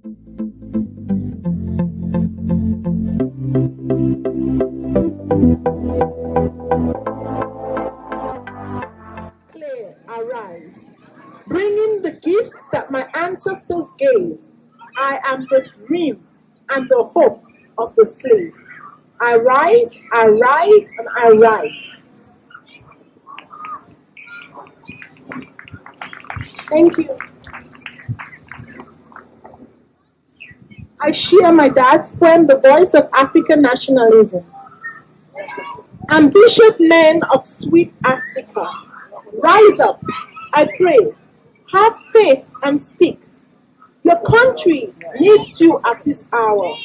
Clay, arise, bringing the gifts that my ancestors gave. I am the dream and the hope of the slave. I rise, and I rise. Thank you. I share my dad's poem, The Voice of African Nationalism. Ambitious men of sweet Africa, rise up, I pray, have faith and speak. Your country needs you at this hour.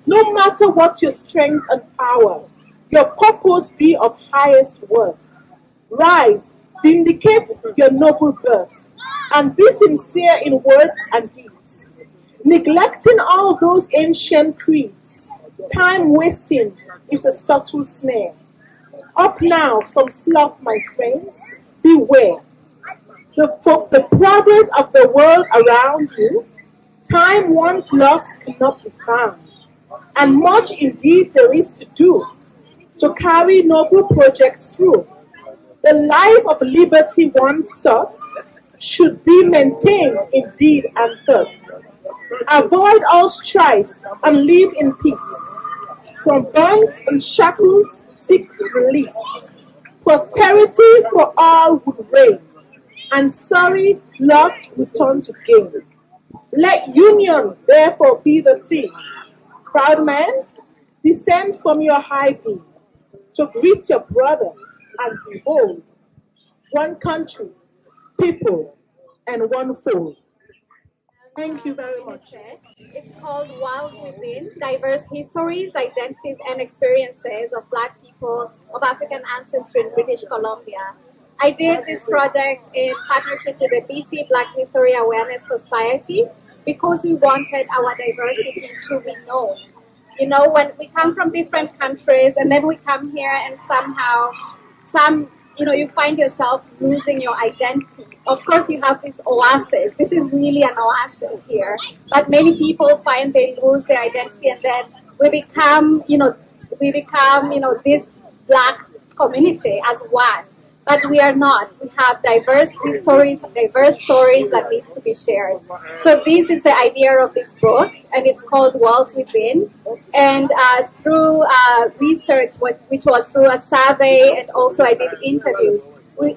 No matter what your strength and power, your purpose be of highest worth. Rise, vindicate your noble birth, and be sincere in words and deeds. Neglecting all those ancient creeds, time wasting is a subtle snare. Up now from sloth, my friends, beware. The progress of the world around you, time once lost cannot be found. And much indeed there is to do to carry noble projects through. The life of liberty once sought should be maintained in deed and thought. Avoid all strife and live in peace. From bonds and shackles seek release. Prosperity for all would reign, and Surrey lost return to gain. Let union therefore be the theme. Proud man, descend from your high beam to greet your brother, and behold, one country, people, and one fold. Thank you very much. It's called Wilds Within, Diverse Histories, Identities, and Experiences of Black People of African Ancestry in British Columbia. I did this project in partnership with the BC Black History Awareness Society because we wanted our diversity to be known. You know, when we come from different countries and then we come here and somehow you find yourself losing your identity. Of course, you have this oasis. This is really an oasis here. But many people find they lose their identity, and then we become this Black community as one. But we are not. We have diverse stories that need to be shared. So this is the idea of this book, and it's called Worlds Within. And through research, which was through a survey, and also I did interviews,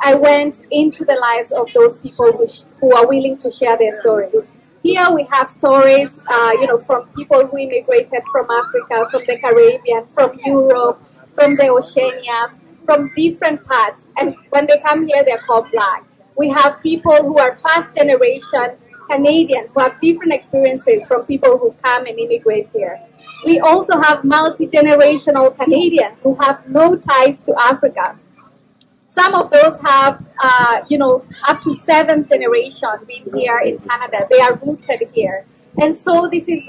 I went into the lives of those people who are willing to share their stories. Here we have stories, from people who immigrated from Africa, from the Caribbean, from Europe, from the Oceania, from different parts, and when they come here, they're called Black. We have people who are first generation Canadian who have different experiences from people who come and immigrate here. We also have multi-generational Canadians who have no ties to Africa. Some of those have, up to 7th generation been here in Canada. They are rooted here. And so this is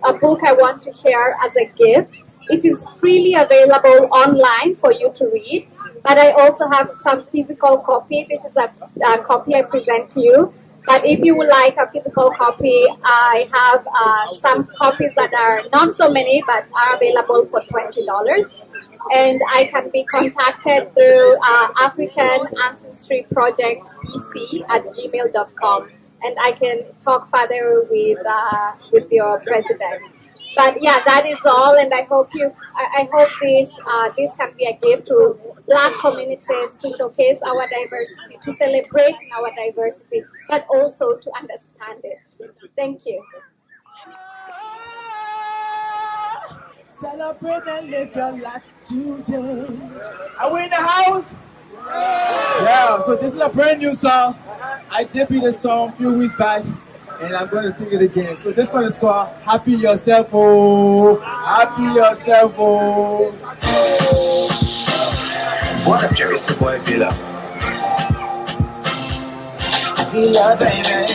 a book I want to share as a gift. It is freely available online for you to read, but I also have some physical copy. This is a copy I present to you. But if you would like a physical copy, I have some copies that are not so many, but are available for $20. And I can be contacted through African Ancestry Project BC at gmail.com. And I can talk further with your president. But yeah, that is all, and I hope this can be a gift to Black communities to showcase our diversity, to celebrate our diversity, but also to understand it. Thank you. Celebrate and live your life today. Are we in the house? Yeah, so this is a brand new song. I debuted this song a few weeks back, and I'm going to sing it again. So this one is called Happy Yourself, oh. Happy Yourself, oh. What up, Jerry? It's your boy, Villa. Villa, baby.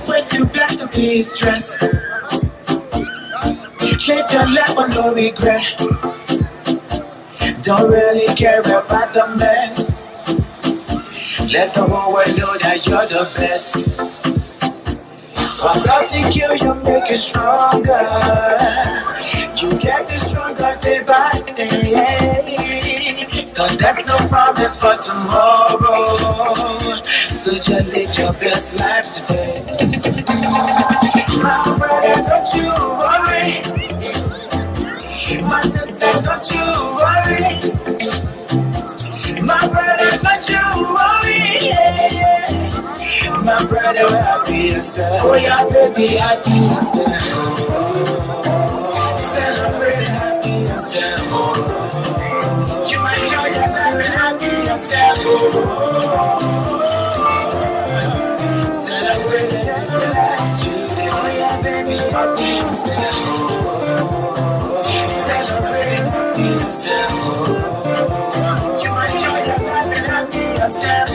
We're too blessed to be stressed. Live your life with no regret. Don't really care about the mess. Let the whole world know that you're the best. What doesn't kill you make you stronger. You get it stronger day by day. Cause there's no promise for tomorrow. So just live your best life today. My brother, don't you worry. My sister, don't you worry. My brother, don't you worry. Yeah. My brother, happy yourself. Oh yeah, baby, happy yourself. Celebrate, happy yourself. You enjoy your life and happy yourself. Celebrate your life today. Oh yeah, baby, happy yourself. Celebrate, happy yourself. You enjoy your life and happy yourself.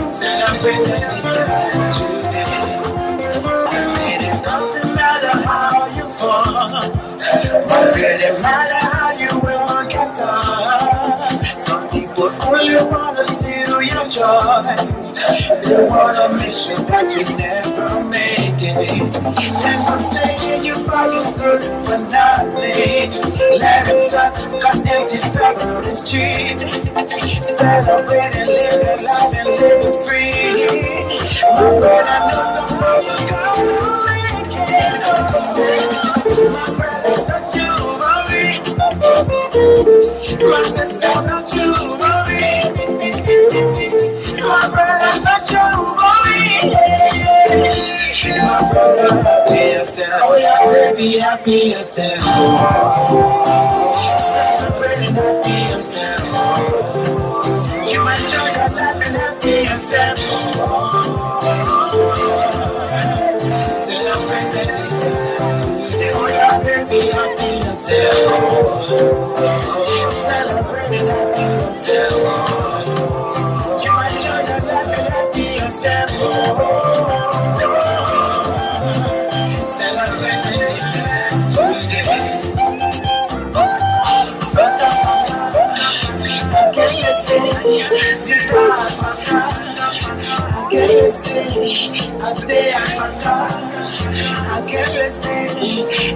Celebrate the life today. I said it doesn't matter how you fall, but it matter how you will get up. Some people only wanna steal your joy. They wanna make sure that you never make it. Never saying you probably good for nothing. Let them talk, cause empty talk is cheap. Celebrate and live your life and live it free. My brother knows somehow you gonna make it. My brother, don't you worry. My sister, don't you worry. My brother, don't you worry. My brother, happy yourself. Oh yeah, baby, happy yourself. Celebrate and happy yourself. You enjoy your life and happy yourself. Celebrate and live your life today. Oh yeah, baby, happy yourself. Celebrate and happy yourself. You enjoy your life and happy yourself. Celebrate and live your life today.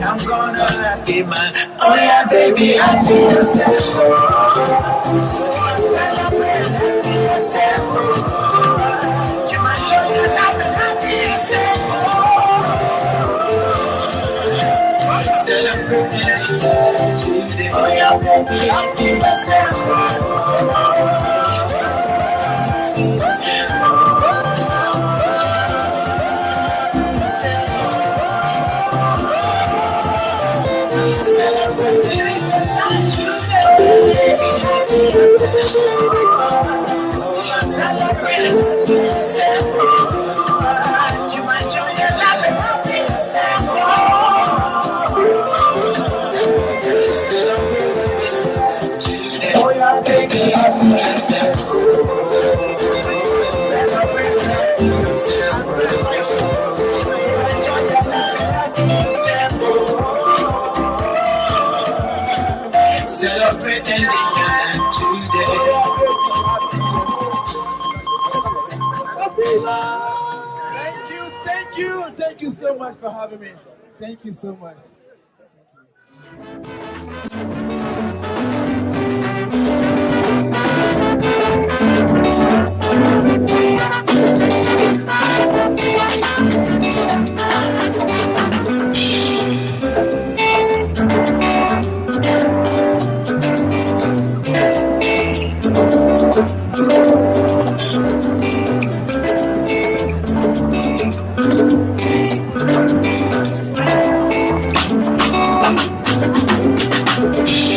I'm gonna happy man. Oh yeah, baby, happy yourself. Celebrate, happy yourself. You enjoy your life and happy yourself. Celebrate today. Oh yeah, baby, happy yourself. Celebrate yourself. You enjoy your life and happy yourself. Celebrate today. Oh yeah, baby, happy yourself. Celebrate yourself. Enjoy your life and happy yourself. Celebrate and live your life today. Thank you so much for having me. Thank you so much. Thank you.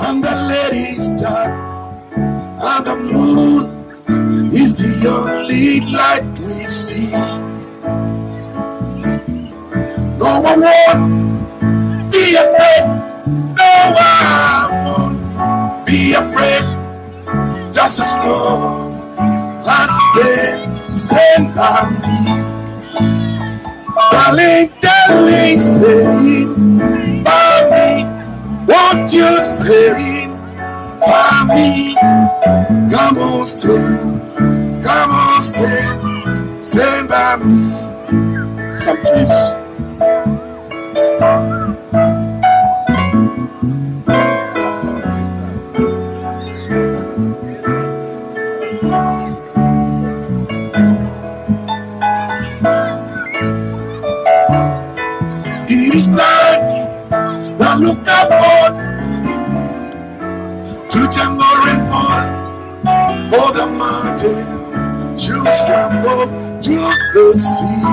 and the lady's dark, and the moon is the only light we see. No one won't be afraid, no one won't be afraid, just as long as stand by me. Darling, darling, stay by me. Won't you stay by me? Come on, stay by me. Some peace. It is time to look upward, to jungle and fall, for the mountain to scramble to the sea.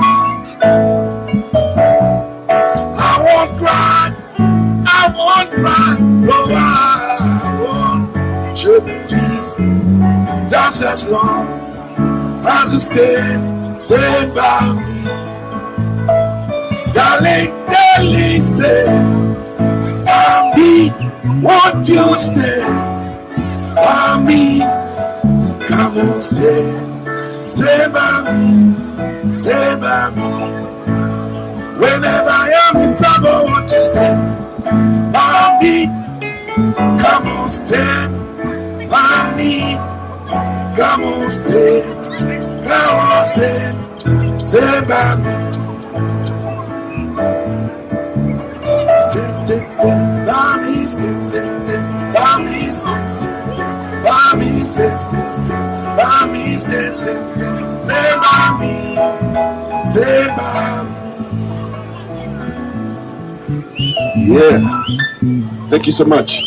I won't cry, no, I won't shed the tears, just as long as you stand by me. Darling, darling, stay by me. Won't you stay by me? Come on, stay by me, stay by me. Whenever I am in trouble, won't you stay by me? Come on, stay by me. Come on, stay by me. Stay by me, stay by me, stay by me, stay by me, stay by me, stay by me. Yeah, thank you so much.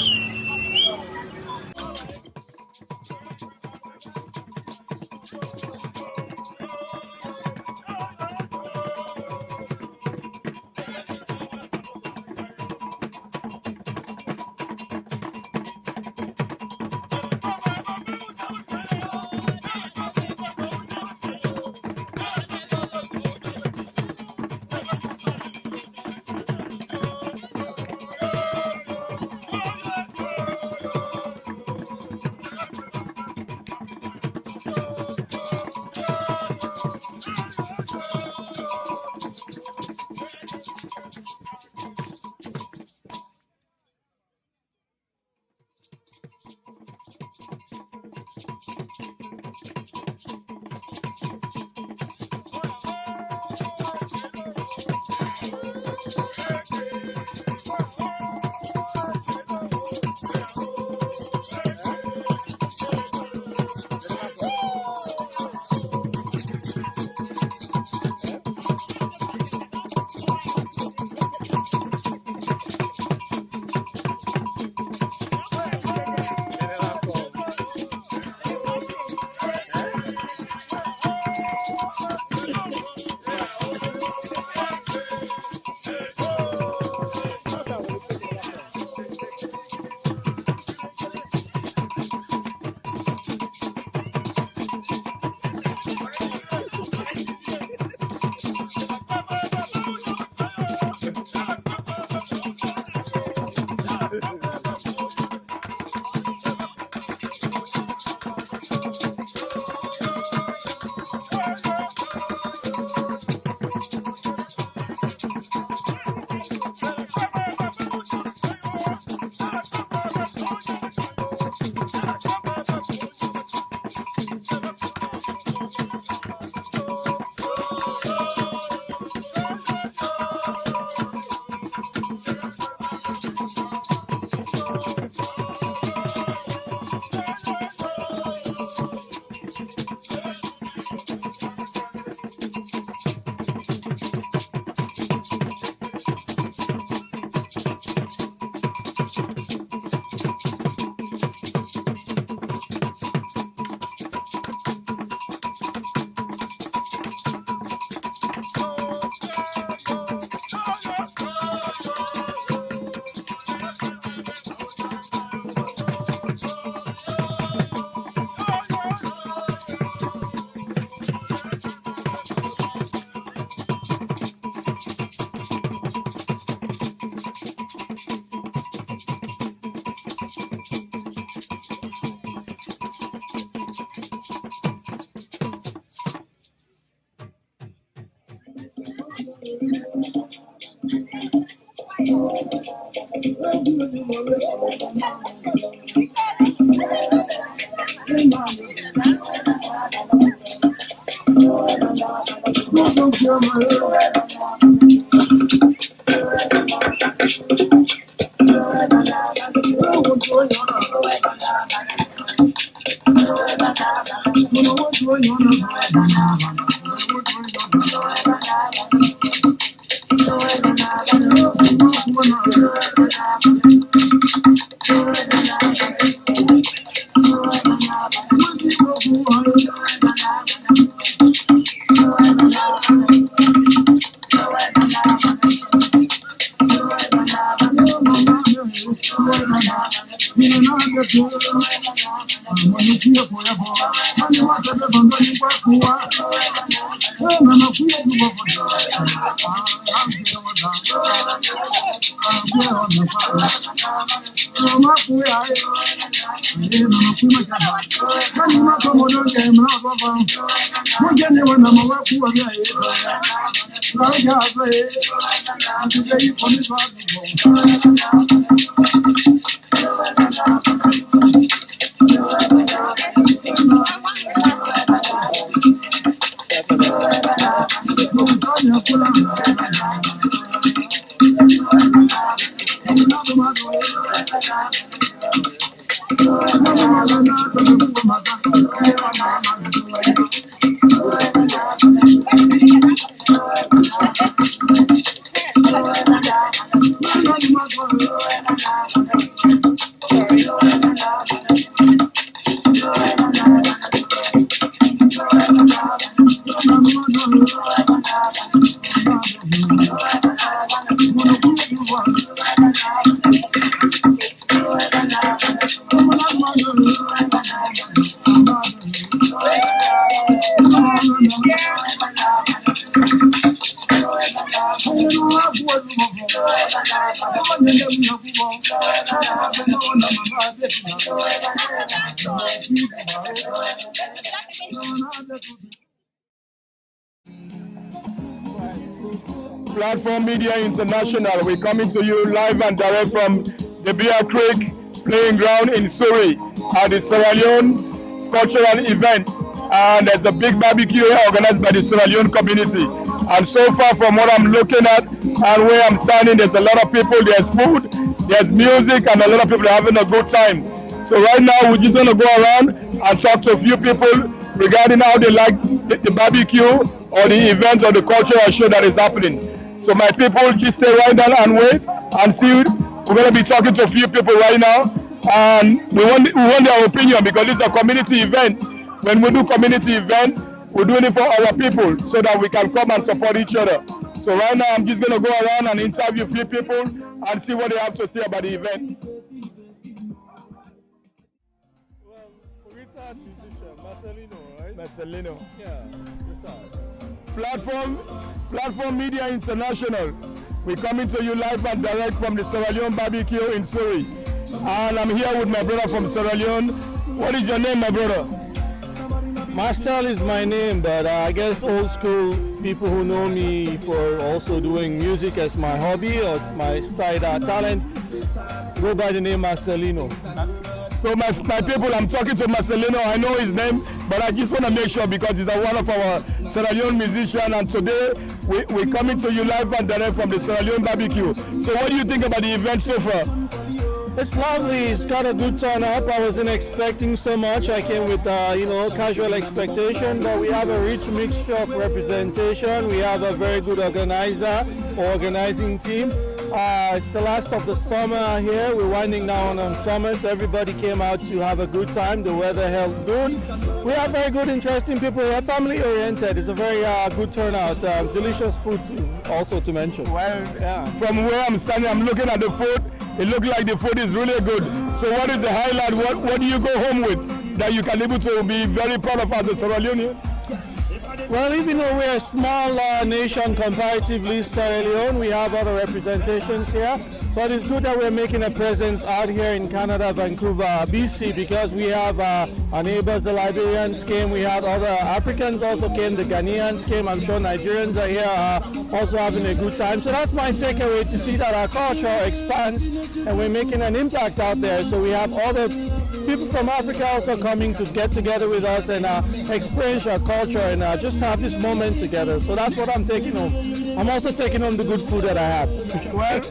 Platform Media International, we're coming to you live and direct from the Bear Creek Playing Ground in Surrey at the Sierra Leone cultural event. And there's a big barbecue here organized by the Sierra Leone community. And so far from what I'm looking at and where I'm standing, there's a lot of people, there's food, there's music, and a lot of people are having a good time. So right now, we're just going to go around and talk to a few people regarding how they like the barbecue or the event or the cultural show that is happening. So my people, just stay right down and wait and see. We're going to be talking to a few people right now, and we want their opinion because it's a community event. When we do community event, we're doing it for our people so that we can come and support each other. So right now, I'm just going to go around and interview a few people and see what they have to say about the event. Well, retired musician, Marcelino, right? Marcelino. Yeah, Platform Media International. We're coming to you live and direct from the Sierra Leone barbecue in Surrey. And I'm here with my brother from Sierra Leone. What is your name, my brother? Marcel is my name, but I guess old school people who know me for also doing music as my hobby or my side talent go by the name Marcelino. So my people, I'm talking to Marcelino. I know his name, but I just want to make sure because he's one of our Sierra Leone musicians, and today we're coming to you live and direct from the Sierra Leone barbecue. So what do you think about the event so far? It's lovely. It's got a good turnout. I wasn't expecting so much. I came with casual expectation, but we have a rich mixture of representation. We have a very good organizing team. It's the last of the summer here. We're winding down on summer, so everybody came out to have a good time. The weather held good. We have very good, interesting people. We're family oriented. It's a very good turnout. Delicious food also to mention. Well, yeah. From where I'm standing, I'm looking at the food. It looks like the food is really good. So what is the highlight? What do you go home with that you can be able to be very proud of as a Sierra Leonean? Well, even though we're a small nation comparatively, Sierra Leone, we have other representations here. But it's good that we're making a presence out here in Canada, Vancouver, BC, because we have our neighbors, the Liberians came, we had other Africans also came, the Ghanaians came, I'm sure Nigerians are here also having a good time. So that's my takeaway, to see that our culture expands and we're making an impact out there. So we have other people from Africa also coming to get together with us and experience our culture and just have this moment together. So that's what I'm taking home. I'm also taking home the good food that I have. Well,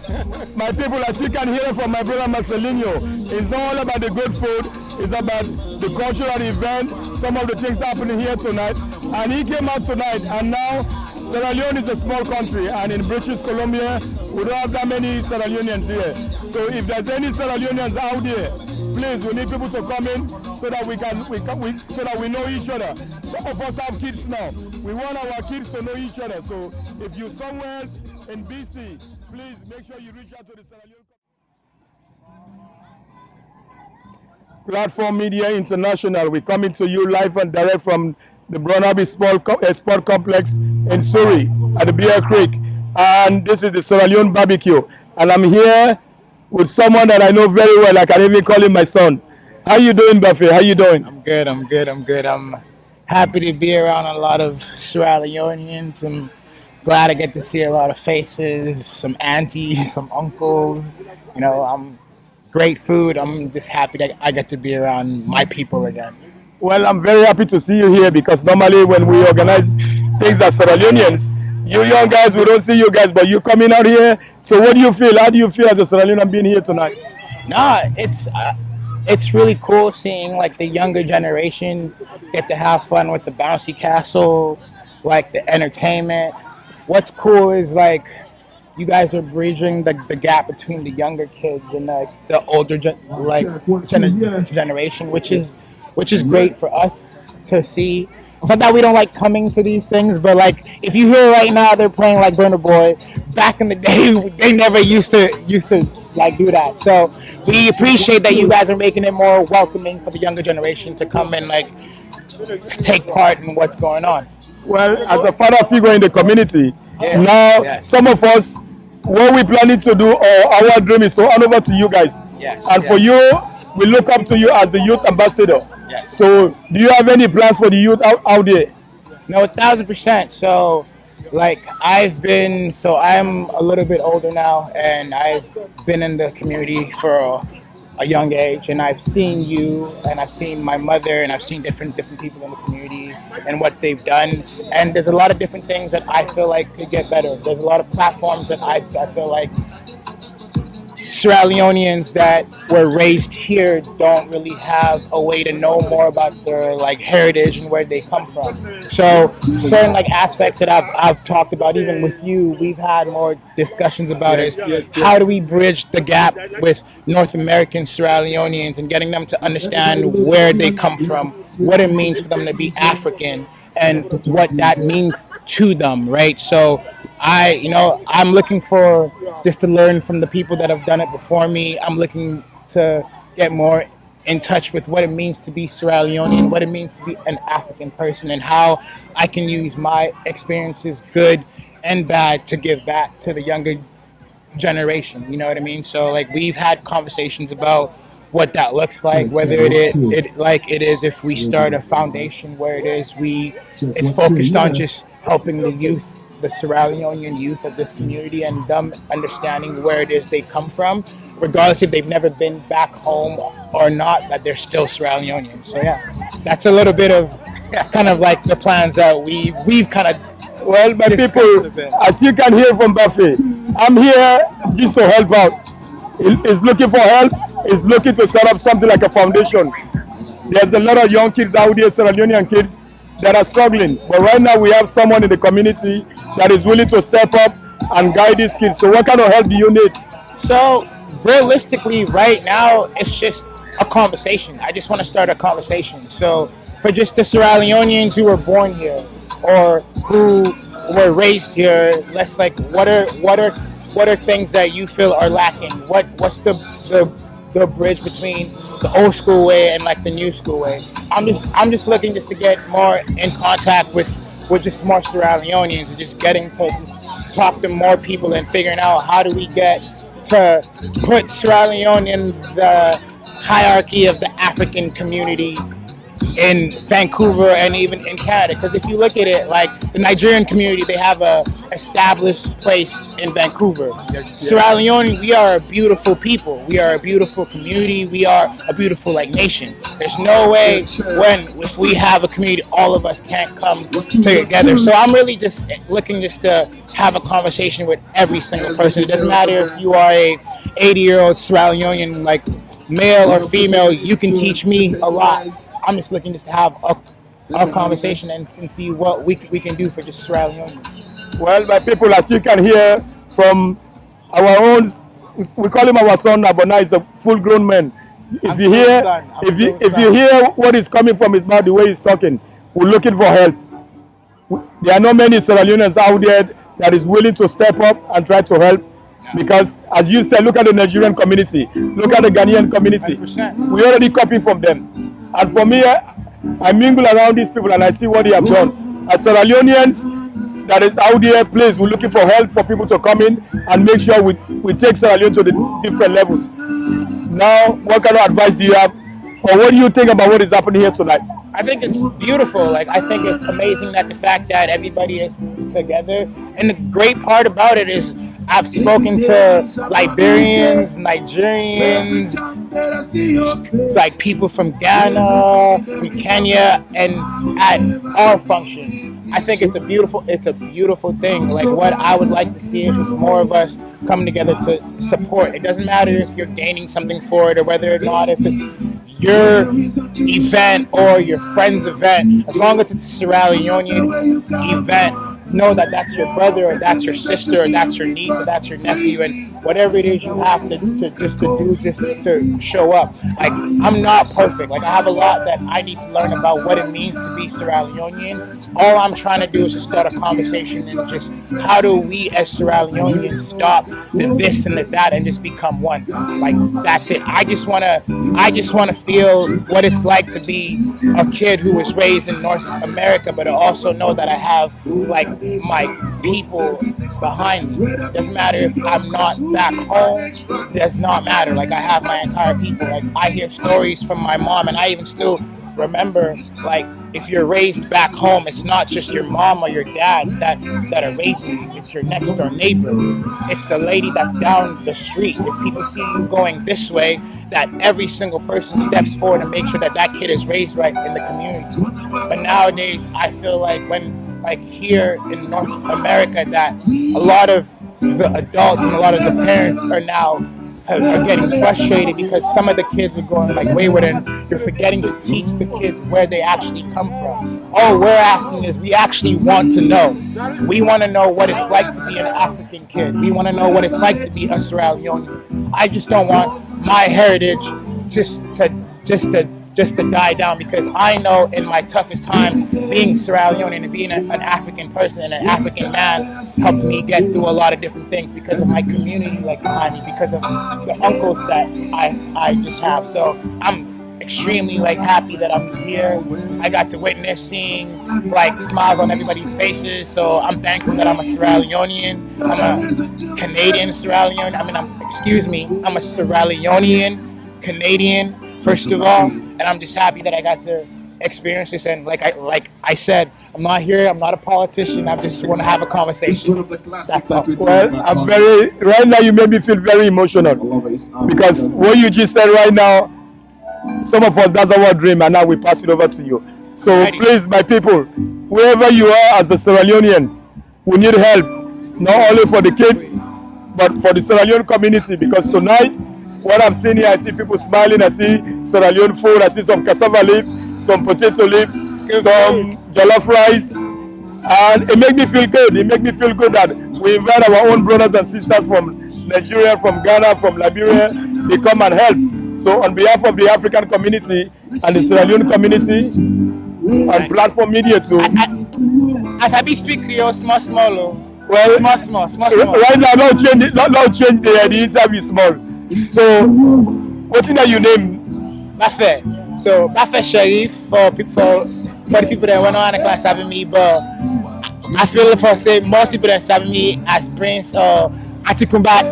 my people, as you can hear from my brother Marcelinho, it's not all about the good food, it's about the cultural event, some of the things happening here tonight. And he came out tonight, and now Sierra Leone is a small country, and in British Columbia, we don't have that many Sierra Leoneans here. So if there's any Sierra Leoneans out there, please, we need people to come in so that so that we know each other. Some of us have kids now. We want our kids to know each other. So if you're somewhere in BC, please make sure you reach out to the Sierra Leone Platform Media International. We're coming to you live and direct from the Burnaby Sport Complex in Surrey at the Bear Creek. And this is the Sierra Leone barbecue. And I'm here with someone that I know very well. I can even call him my son. How you doing, Buffy? How you doing? I'm good. I'm happy to be around a lot of Sierra Leoneans. I'm glad I get to see a lot of faces, some aunties, some uncles. You know, great food. I'm just happy that I get to be around my people again. Well, I'm very happy to see you here, because normally when we organize things as Sierra Leoneans, you young guys, we don't see you guys, but you coming out here. So what do you feel? How do you feel as a Sierra Leonean being here tonight? Nah, it's really cool seeing like the younger generation get to have fun with the bouncy castle, like the entertainment. What's cool is like you guys are bridging the gap between the younger kids and the older generation, which is great for us to see. It's not that we don't like coming to these things, but like if you hear right now they're playing like Burna Boy, back in the day they never used to like do that. So we appreciate that you guys are making it more welcoming for the younger generation to come and like take part in what's going on. Well, as a father figure in the community, some of us, what we're planning to do, or our dream is to hand over to you guys. For you, we look up to you as the youth ambassador. So do you have any plans for the youth out there? No, 1,000%. So like I'm a little bit older now, and I've been in the community for a young age, and I've seen you, and I've seen my mother, and I've seen different people in the community and what they've done. And there's a lot of different things that I feel like could get better. There's a lot of platforms that I feel like Sierra Leoneans that were raised here don't really have a way to know more about their like heritage and where they come from. So certain like aspects that I've talked about, even with you, we've had more discussions about how do we bridge the gap with North American Sierra Leoneans and getting them to understand where they come from, what it means for them to be African, and what that means to them, right? So I'm looking for just to learn from the people that have done it before me. I'm looking to get more in touch with what it means to be Sierra Leonean, what it means to be an African person, and how I can use my experiences, good and bad, to give back to the younger generation. You know what I mean? So like we've had conversations about what that looks like, whether it is if we start a foundation where it's focused on just helping the youth, the Sierra Leonean youth of this community, and them understanding where it is they come from, regardless if they've never been back home or not, that they're still Sierra Leonean. So that's a little bit of kind of like the plans that we've kind of. Well, my people, as you can hear from Buffy, I'm here just to help out. He's looking for help. He's looking to set up something like a foundation. There's a lot of young kids out there, Sierra Leonean kids, that are struggling. But right now we have someone in the community that is willing to step up and guide these kids. So what kind of help do you need? So realistically, right now, it's just a conversation. I just want to start a conversation. So for just the Sierra Leoneans who were born here or who were raised here, let's like, what are things that you feel are lacking? What's the bridge between the old school way and like the new school way? I'm just looking just to get more in contact with just more Sierra Leoneans, and just getting to just talk to more people and figuring out how do we get to put Sierra Leone in the hierarchy of the African community in Vancouver and even in Canada. Because if you look at it, like the Nigerian community, they have a established place in Vancouver. Sierra Leone, we are a beautiful people. We are a beautiful community. We are a beautiful nation. There's no way if we have a community, all of us can't come together. So I'm really just looking to have a conversation with every single person. It doesn't matter if you are a 80-year-old Sierra Leonean, male or female, you can teach me a lot. I'm just looking to have a conversation and see what we can do for just Sierra Leone. Well, my people, as you can hear from our own, we call him our son now, but now he's a full-grown man. If you hear what is coming from his mouth, the way he's talking, we're looking for help. There are not many Sierra Leoneans out there that is willing to step up and try to help. Because, as you said, look at the Nigerian community, look at the Ghanaian community. 100%. We already copy from them. And for me, I mingle around these people and I see what they have done. As Sierra Leoneans that is out there, please, we're looking for help for people to come in and make sure we take Sierra Leone to the different level. Now, what kind of advice do you have? Or what do you think about what is happening here tonight? I think it's beautiful. I think it's amazing that the fact that everybody is together. And the great part about it is I've spoken to Liberians, Nigerians, people from Ghana, from Kenya, and at our function. I think it's a beautiful thing. What I would like to see is just more of us coming together to support. It doesn't matter if you're gaining something for it or whether or not if it's your event or your friend's event. As long as it's a Sierra Leonean event, know that that's your brother or that's your sister or that's your niece or that's your nephew, and whatever it is you have to show up. I'm not perfect. I have a lot that I need to learn about what it means to be Sierra Leonean. All I'm trying to do is just start a conversation and just how do we as Sierra Leoneans stop the this and the that and just become one. That's it. I just wanna feel what it's like to be a kid who was raised in North America, but I also know that I have my people behind me. Doesn't matter if I'm not back home, does not matter. I have my entire people. I hear stories from my mom, and I even still remember, if you're raised back home, it's not just your mom or your dad that are raising you. It's your next door neighbor. It's the lady that's down the street. If people see you going this way, that every single person steps forward and makes sure that kid is raised right in the community. But nowadays, I feel when here in North America, that a lot of the adults and a lot of the parents are getting frustrated because some of the kids are going wayward, and you're forgetting to teach the kids where they actually come from. All we're asking is we actually want to know. We want to know what it's like to be an African kid. We want to know what it's like to be a Sierra Leonean. I just don't want my heritage just to die down, because I know in my toughest times, being Sierra Leonean and being an African person and an African man helped me get through a lot of different things because of my community behind me, because of the uncles that I just have. So I'm extremely happy that I'm here. I got to witness seeing smiles on everybody's faces. So I'm thankful that I'm a Sierra Leonean. I'm a Canadian Sierra Leonean. I'm a Sierra Leonean Canadian, first of all. And I'm just happy that I got to experience this. And like I said, I'm not here. I'm not a politician. I just want to have a conversation. That's all. Well, right now you made me feel very emotional, because what you just said right now, some of us, that's our dream, and now we pass it over to you. So please, my people, wherever you are as a Sierra Leonean, we need help, not only for the kids, but for the Sierra Leone community, because tonight, what I've seen here, I see people smiling, I see Sierra Leone food, I see some cassava leaf, some potato leaf, some jollof rice, and it makes me feel good. It makes me feel good that we invite our own brothers and sisters from Nigeria, from Ghana, from Liberia, they come and help. So on behalf of the African community and the Sierra Leone community, and platform media too. As I be speaking, you're small. Well, small. Right now, no change the interview small. So, what's in your name? Bafe. So, Bafe Sharif for the people that went on the class having me, but I feel if I say most people that have me as Prince or Atikumba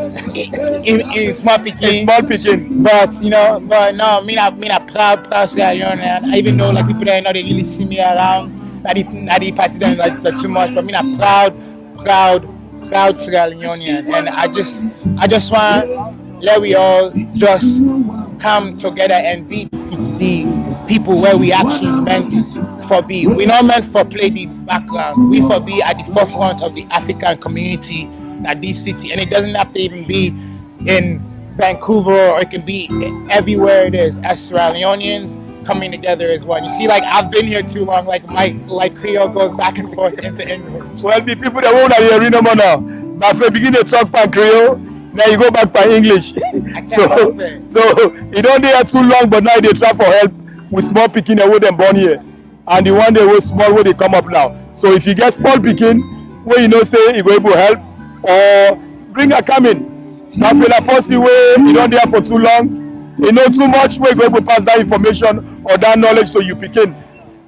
in small picking. Small picking. But no, me not proud Sierra Leonean. I even know like people that know they really see me around. Not the party them like too much, but me not proud Sierra Leonean. And I just want let we all just come together and be the people where we actually meant for be. We're not meant for play the background. We for be at the forefront of the African community at this city, and it doesn't have to even be in Vancouver, or it can be everywhere it is. As Sierra Leoneans coming together as one. You see, like I've been here too long. Like my Creole goes back and forth into English. Well, the people that won't hear you no more now. But if you begin to talk by Creole, then you go back by English. so you don't there too long, but now they try for help with small picking and with them born here, and the one they was small where they come up now. So if you get small picking, where you know say you go able to help or bring a coming. Now feel a policy where you don't there for too long, you know too much where you go able to pass that information or that knowledge to you picking.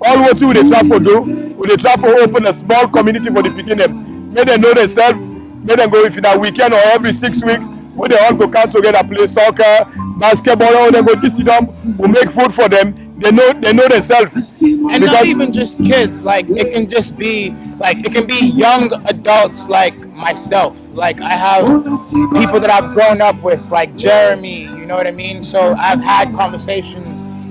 All what you they try for do, they try for open a small community for the picking them. Make them know themselves. Make them go if in a weekend or every 6 weeks, when they all go come together, play soccer, basketball, or they go to sit down, we make food for them. They know themselves. And not even just kids, like it can just be like it can be young adults like myself. Like I have people that I've grown up with, like Jeremy, you know what I mean? So I've had conversations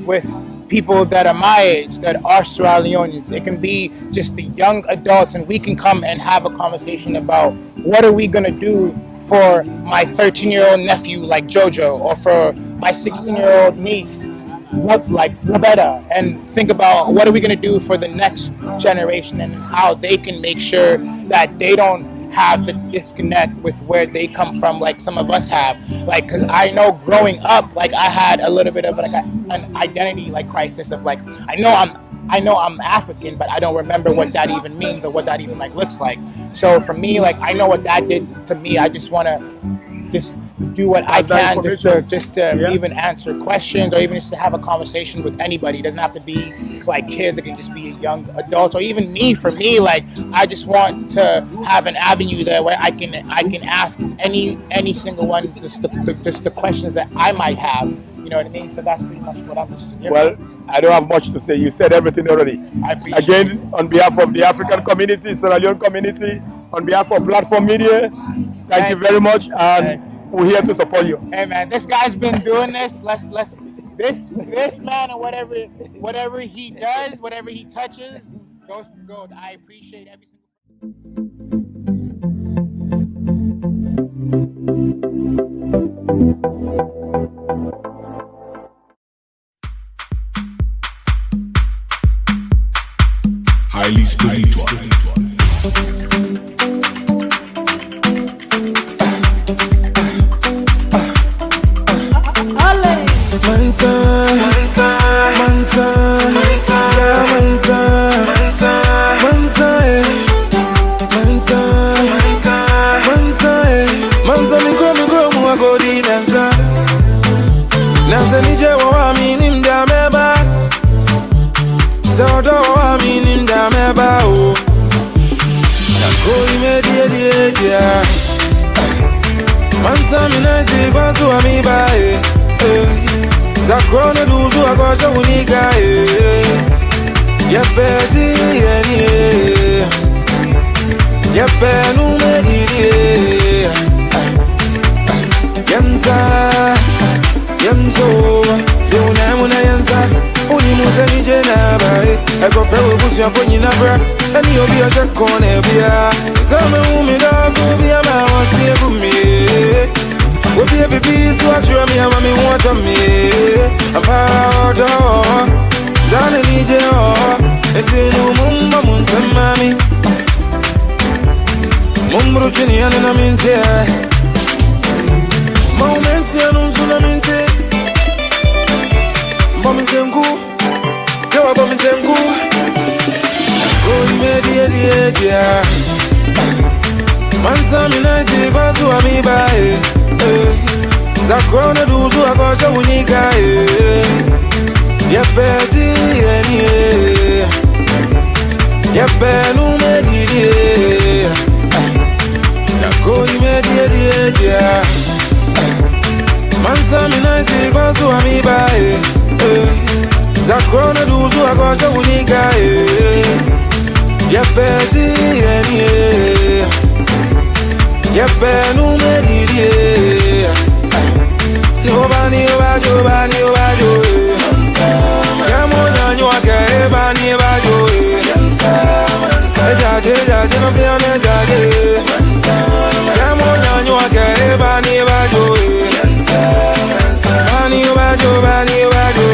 with people that are my age that are Sierra Leoneans. It can be just the young adults, and we can come and have a conversation about what are we gonna do for my 13-year-old nephew like Jojo, or for my 16-year-old niece like Roberta, and think about what are we gonna do for the next generation and how they can make sure that they don't have the disconnect with where they come from like some of us have. Like, because I know growing up, like I had a little bit of like an identity like crisis of like I know I'm African, but I don't remember what that even means or what that even like looks like. So for me, like I know what that did to me. I just want to just do what I can just to even answer questions, or even just to have a conversation with anybody. It doesn't have to be like kids. It can just be a young adult, or even me. For me, like I just want to have an avenue there where I can ask any single one just the questions that I might have. You know what I mean? So that's pretty much what I'm just hearing. Well, I don't have much to say. You said everything already. I appreciate Again, it. On behalf of the African community, Sierra Leone community, on behalf of Platform Media, thank you very much, and we're here to support you. Hey man, this guy's been doing this. This man, and whatever he does, whatever he touches, goes to gold. I appreciate every Highly spiritual. Zakrona duzu akosha unika Yapezi Yapenu mediri Yanza Yanzo Deunamuna yanza Uni museni jenaba Eko fewe busi ya fonyi nabra Ani obi ya shakone biya Zame umida kubia mawasi ebumi Would be a baby, so I show me how me want to me. I'm proud of Johnny DJ. It's in Mumba Munsamami Mumbruchini and Aminte Moments and Unsunaminte Bomizengu, Joa Bomizengu. Oh, media. Mansami Nice, Basu Amiba. Zakrona duzu akosha unika Yapezi Yapenu mediri Nakoi mediri Zakrona duzu akosha unika Yepezi enie Yepenu medidie Yobani obajo bani obajo Yamonya nyuake bani obajo Ejaje no pione jaje Yamonya nyuake bani obajo Bani obajo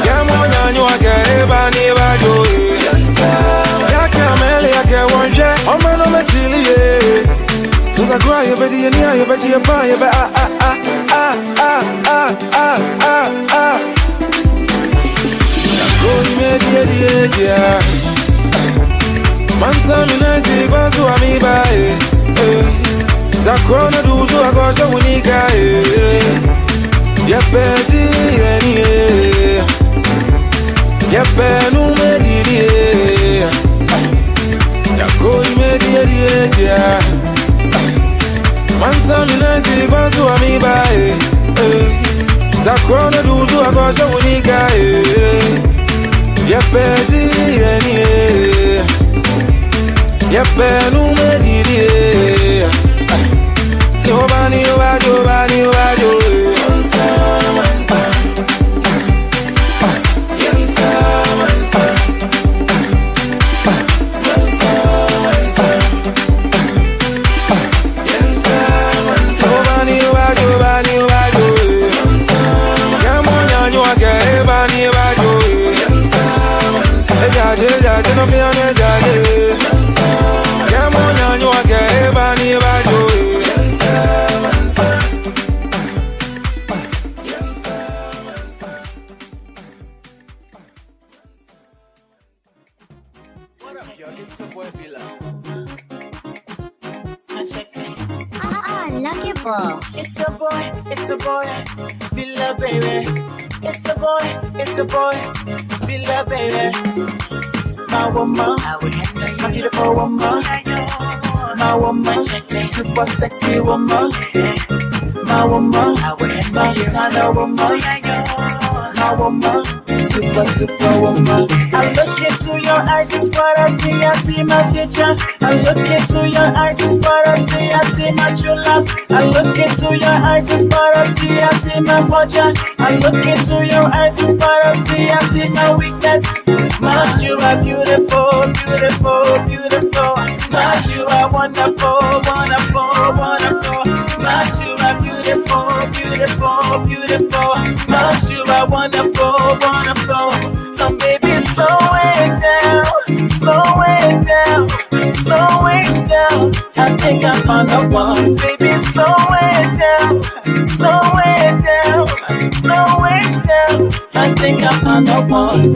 Yamonya nyuake bani obajo Yake amele yake wonje Omano mechilie Tuza kwa yebeti yenia yebeti yepa yebe Nakoi medie Mansa minazi kwanzu amibae Zakrona duzu akosha unika Yepeti yenie Yepenu medie Nakoi medie Mansa minazi kwanzu amibae Zakrona duzu akosha unika Yepeti yenie Yepenu medie Yobani obajo Jaje no pione jaje Yamonya nyuake bani obajo Lucky ball. It's a boy, Villa baby. It's a boy, Villa baby. My woman, my beautiful woman. My woman, super sexy woman. My woman, my kind of woman. My woman, super woman. I look into your eyes, just what I see my future. I look into your eyes, just what I see my true love. I look into your eyes, just what I see my fortune. I look into your eyes, just what I see my weakness. But you are beautiful. But you are wonderful. But you are beautiful. But you are wonderful. Baby, slow it down. I think I found the one. Baby, slow it down. I think I found the one.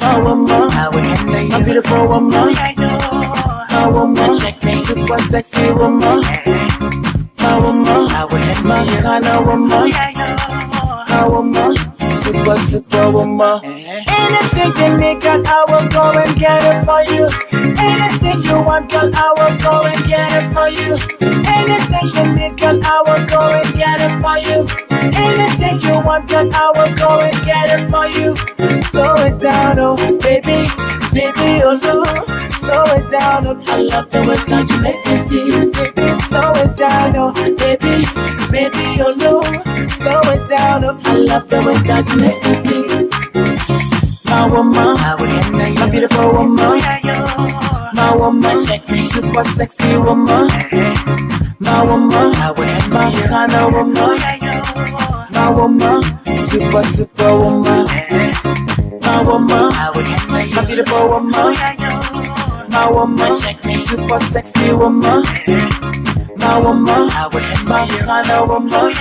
My woman, my beautiful woman. My woman, super sexy woman. My woman, my kind of woman. My woman, super woman. Anything you need, girl, I will go and get it for you. Anything you want, girl, I will go and get it for you. Anything you need, girl, I will go and get it for you. Anything you want, girl, I will go and get it for you. Slow it down, oh baby, oh Lord. Slow it down, oh I love the way that you make me feel. Baby, slow it down, oh baby, oh Lord. Slow it down, oh I love the way that you make me feel. My woman, my beautiful woman. My woman, super sexy woman. My woman, my kind of woman. My woman, super woman. My woman, my beautiful woman. My woman, super sexy woman. My woman, my kind of woman.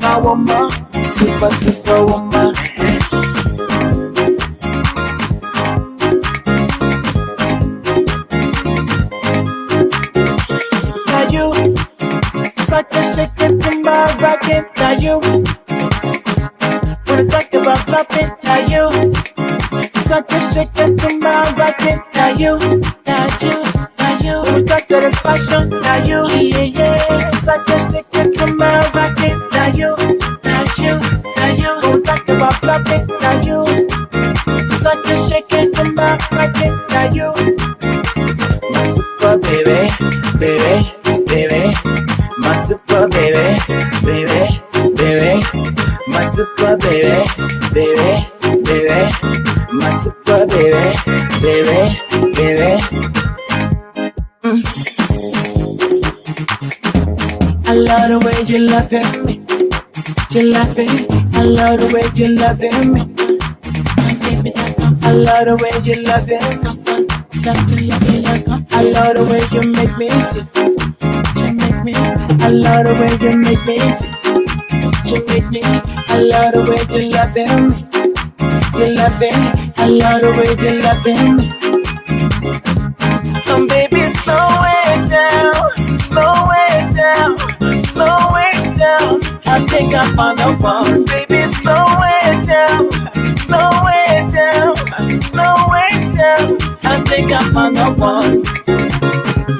My woman, super woman. Rockin', now you wanna talk about fluffing, now you suck the shit to my rockin', now you wanna talk satisfaction, now you suck the shit to my rockin', now you wanna talk about baby, baby, my super baby, baby, baby. I love the way you loving me, you loving. I love the way you loving me. I love the way you loving me. I love the way you make me feel. You make me. I love the way you make me feel. You make me. I love the way you loving me. You loving me. I love the way you loving me. Baby, slow it down, slow it down, slow it down. I think I found the one. Baby, slow it down, slow it down, slow it down. I think I found the one.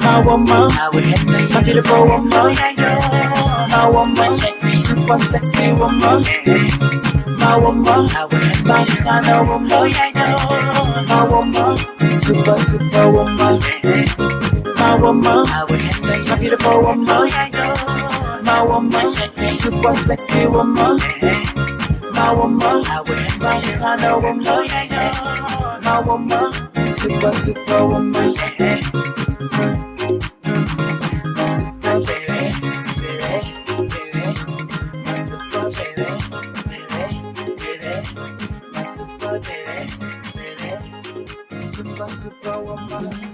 My woman, my beautiful woman, my woman, super sexy woman. My woman, my kind of woman. My woman, super woman. My woman, my beautiful woman. My woman, super sexy woman. My woman, my kind of woman. My woman, super woman. Super woman.